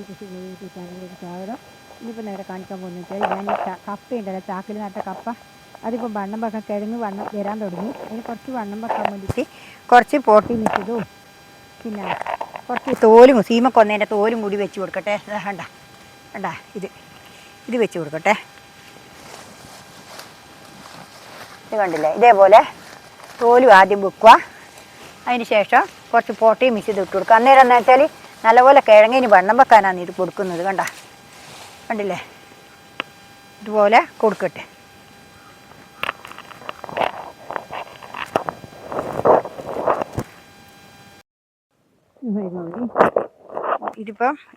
കൃഷി യൂട്യൂബ് ചാനലിലേക്ക് സ്വാഗതം. ഇന്നിപ്പോൾ നേരെ കാണിക്കാൻ പോകുന്നത് വെച്ചാൽ ഞാൻ കപ്പ ഉണ്ടല്ലോ, ചാക്കിൽ നട്ട കപ്പ, അതിപ്പോൾ വണ്ണം വെക്കാൻ കിഴങ്ങ് വണ്ണം വരാൻ തുടങ്ങി. അതിന് കുറച്ച് വണ്ണം വെക്കാൻ വേണ്ടിയിട്ട് കുറച്ച് പോട്ടി മിച്ചതും പിന്നെ കുറച്ച് തോലും സീമക്കൊന്നേൻ്റെ തോലും കൂടി വെച്ച് കൊടുക്കട്ടെ. വേണ്ട വേണ്ട ഇത് വെച്ച് കൊടുക്കട്ടെ. ഇത് കണ്ടില്ലേ, ഇതേപോലെ തോലും ആദ്യം വെക്കുക. അതിന് ശേഷം കുറച്ച് പോട്ടയും മിക്സ് ചെയ്ത് ഇട്ട് കൊടുക്കുക. അന്നേരം എന്താ വെച്ചാൽ നല്ലപോലെ കിഴങ്ങിന് വണ്ണം വെക്കാനാണ് ഇത് കൊടുക്കുന്നത്. കണ്ടില്ലേ, ഇതുപോലെ കൊടുക്കട്ടെ.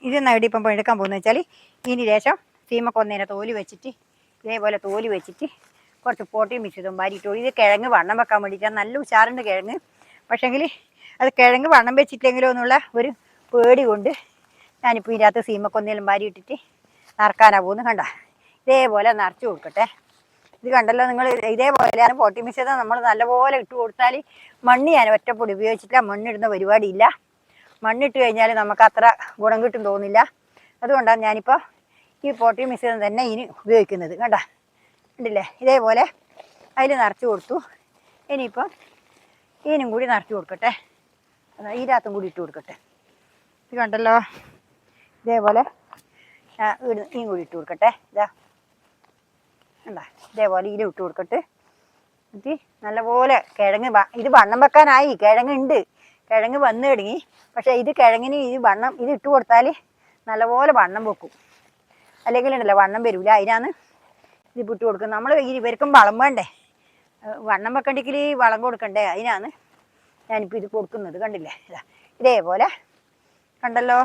ഇത് നേടിയിപ്പം എടുക്കാൻ പോകുന്നത് വെച്ചാൽ ഇതിന് ശേഷം സീമക്കൊന്നേനെ തോല് വെച്ചിട്ട് ഇതേപോലെ തോല് വെച്ചിട്ട് കുറച്ച് പോട്ടിയും മിക്സ് ചെയ്തും വാരിയിട്ടു. ഇത് കിഴങ്ങ് വണ്ണം വെക്കാൻ വേണ്ടിയിട്ടാണ്. നല്ല ഉഷാറുണ്ട് കിഴങ്ങ്. പക്ഷേങ്കിൽ അത് കിഴങ്ങ് വണ്ണം വെച്ചിട്ടില്ലെങ്കിലോ എന്നുള്ള ഒരു പേടി കൊണ്ട് ഞാനിപ്പോൾ ഇതിനകത്ത് സീമക്കൊന്നേലും വാരി ഇട്ടിട്ട് നിറക്കാനാണ് പോകുന്നത്. ഇതേപോലെ നിറച്ച് കൊടുക്കട്ടെ. ഇത് കണ്ടല്ലോ നിങ്ങൾ, ഇതേപോലെയാണ് പോട്ടി മിക്സ് ചെയ്താൽ നമ്മൾ നല്ലപോലെ ഇട്ട് കൊടുത്താൽ മണ്ണ് ഞാൻ ഒറ്റപ്പൊടി ഉപയോഗിച്ചിട്ടില്ല. മണ്ണിടുന്ന പരിപാടിയില്ല. മണ്ണിട്ട് കഴിഞ്ഞാൽ നമുക്ക് അത്ര ഗുണം കിട്ടും തോന്നില്ല. അതുകൊണ്ടാണ് ഞാനിപ്പോൾ ഈ പോട്ടി മിക്സ് ചെയ്ത് തന്നെ ഇതിന് ഉപയോഗിക്കുന്നത്. കണ്ടില്ലേ, ഇതേപോലെ അതിൽ നിറച്ച് കൊടുത്തു. ഇനിയിപ്പം ഇതിനും കൂടി നിറച്ച് കൊടുക്കട്ടെ. ഇതിനകത്തും കൂടി ഇട്ട് കൊടുക്കട്ടെ. ഇത് കണ്ടല്ലോ, ഇതേപോലെ ഈയും കൂടി ഇട്ട് കൊടുക്കട്ടെ. ഇതേപോലെ ഇതിൽ ഇട്ട് കൊടുക്കട്ടെ. എന്നിട്ട് നല്ലപോലെ കിഴങ്ങ് ഇത് വണ്ണം വെക്കാനായി. കിഴങ്ങുണ്ട്, കിഴങ്ങ് വന്നു തുടങ്ങി. പക്ഷേ ഇത് കിഴങ്ങിന് ഇത് ഇട്ട് കൊടുത്താൽ നല്ലപോലെ വണ്ണം വെക്കും. അല്ലെങ്കിൽ ഉണ്ടല്ലോ വണ്ണം വരില്ല. അതിനാണ് ഇത് ഇട്ട് കൊടുക്കുന്നത്. നമ്മൾ ഇവർക്കും വളം വേണ്ടേ, വണ്ണം വെക്കണ്ടെങ്കിൽ വളം കൊടുക്കണ്ടേ. അതിനാണ് ഞാനിപ്പോൾ ഇത് കൊടുക്കുന്നത്. കണ്ടില്ലേ, ഇതേപോലെ കണ്ടല്ലോ.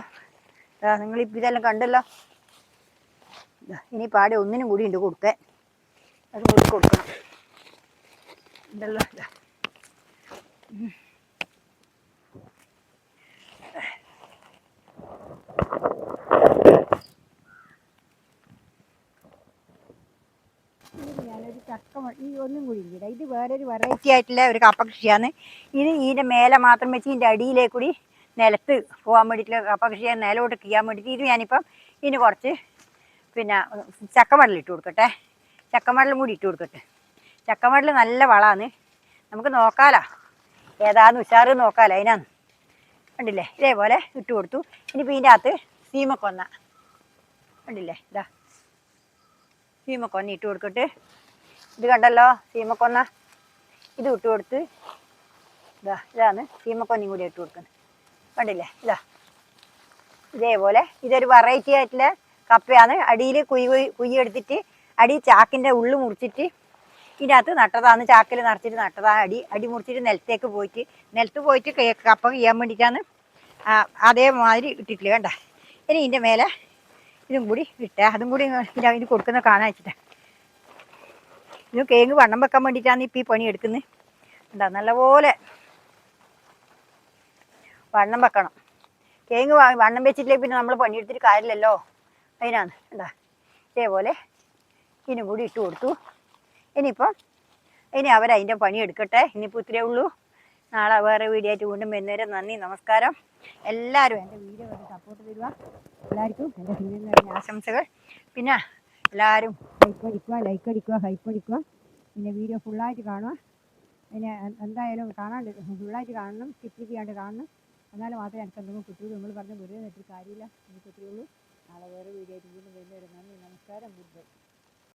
നിങ്ങളിപ്പോൾ ഇതെല്ലാം കണ്ടല്ലോ. ഇനി പാടെ ഒന്നിനും കൂടി ഉണ്ട് കൊടുക്കാൻ. അത് കൂടി കൊടുക്കണം. ഉണ്ടല്ലോ, ഞാനൊരു ഈ ഒന്നും കൂടി ഇല്ല. ഇത് വേറൊരു വെറൈറ്റി ആയിട്ടുള്ള ഒരു കപ്പ കൃഷിയാണ്. ഇതിൻ്റെ മേലെ മാത്രം വെച്ച് ഇതിൻ്റെ അടിയിലേക്ക് കൂടി നിലത്ത് പോകാൻ വേണ്ടിയിട്ടുള്ള കപ്പ കൃഷിയെ നിലോട്ട് ചെയ്യാൻ വേണ്ടിയിട്ട് ഇത് ഞാനിപ്പം ഇതിന് കുറച്ച് പിന്നെ ചക്കമടൽ ഇട്ട് കൊടുക്കട്ടെ. ചക്കമടലും കൂടി ഇട്ട് കൊടുക്കട്ടെ. ചക്കമടൽ നല്ല വളമാണ്. നമുക്ക് നോക്കാലോ ഏതാന്ന് ഉഷാറ് നോക്കാലോ. അതിനാണ് കണ്ടില്ലേ, ഇതേപോലെ ഇട്ട് കൊടുത്തു. ഇനിയിപ്പോൾ ഇതിൻ്റെ അകത്ത് സീമക്കൊന്ന കണ്ടില്ലേ, സീമക്കൊന്ന ഇട്ട് കൊടുക്കട്ടെ. ഇത് കണ്ടല്ലോ സീമക്കൊന്ന, ഇത് ഇട്ട് കൊടുത്ത് ഇതാണ് സീമക്കൊന്നയും കൂടി ഇട്ട് കൊടുക്കുന്നത്. കണ്ടില്ലേ, ഇതേപോലെ ഇതൊരു വെറൈറ്റി ആയിട്ടുള്ള കപ്പയാണ്. അടിയിൽ കുഴി എടുത്തിട്ട് അടി ചാക്കിൻ്റെ ഉള്ളു മുറിച്ചിട്ട് ഇതിനകത്ത് നട്ടതാണ്. ചാക്കിൽ നിറച്ചിട്ട് നട്ടതാണ്. അടി മുറിച്ചിട്ട് നിലത്ത് പോയിട്ട് കപ്പ ചെയ്യാൻ വേണ്ടിയിട്ടാണ് അതേമാതിരി ഇട്ടിട്ടില്ല. ഇനി ഇതിൻ്റെ മേലെ ഇതും കൂടി ഇട്ടേ. അതും കൂടി ഇത് കൊടുക്കുന്ന കാണാൻ വെച്ചിട്ട് ഇത് കേങ്ങ് വണ്ണം വെക്കാൻ വേണ്ടിയിട്ടാണ് ഇപ്പോൾ ഈ പണി എടുക്കുന്നത്. നല്ലപോലെ വണ്ണം വെക്കണം. കേങ്ങ് വണ്ണം വെച്ചിട്ടില്ലെങ്കിൽ പിന്നെ നമ്മൾ പണിയെടുത്തിട്ട് കാര്യമില്ലല്ലോ. അതിനാണ് ഇതേപോലെ ഇതിനും കൂടി ഇട്ട് കൊടുത്തു. ഇനി അവരതിൻ്റെ പണി എടുക്കട്ടെ. ഇനിയിപ്പോൾ ഇത്രയേ ഉള്ളൂ. നാളെ വേറെ വീഡിയോ ആയിട്ട് വീണ്ടും വരുന്നേരം നന്ദി, നമസ്കാരം. എല്ലാവരും എൻ്റെ വീഡിയോ കണ്ട് സപ്പോർട്ട് തരിക. എല്ലാവർക്കും എൻ്റെ ഹൃദയം നിറഞ്ഞ ആശംസകൾ. പിന്നെ എല്ലാവരും ലൈക്ക് അടിക്കുക. പിന്നെ വീഡിയോ ഫുള്ളായിട്ട് കാണുക. പിന്നെ എന്തായാലും ഫുള്ളായിട്ട് കാണണം, സ്കിപ്പ് ചെയ്യാണ്ട് കാണണം. എന്നാലും മാത്രമേ എനിക്ക് എന്തെങ്കിലും കിട്ടുള്ളൂ. നമ്മൾ പറഞ്ഞ വെറുതെ നെറ്റിൽ കാര്യമില്ല. എനിക്ക് ഇത്രയേ ഉള്ളൂ. നാളെ വേറെ വീഡിയോ ആയിട്ട് വീണ്ടും വരുന്നേരം നന്ദി, നമസ്കാരം, ഗുഡ് ബൈ.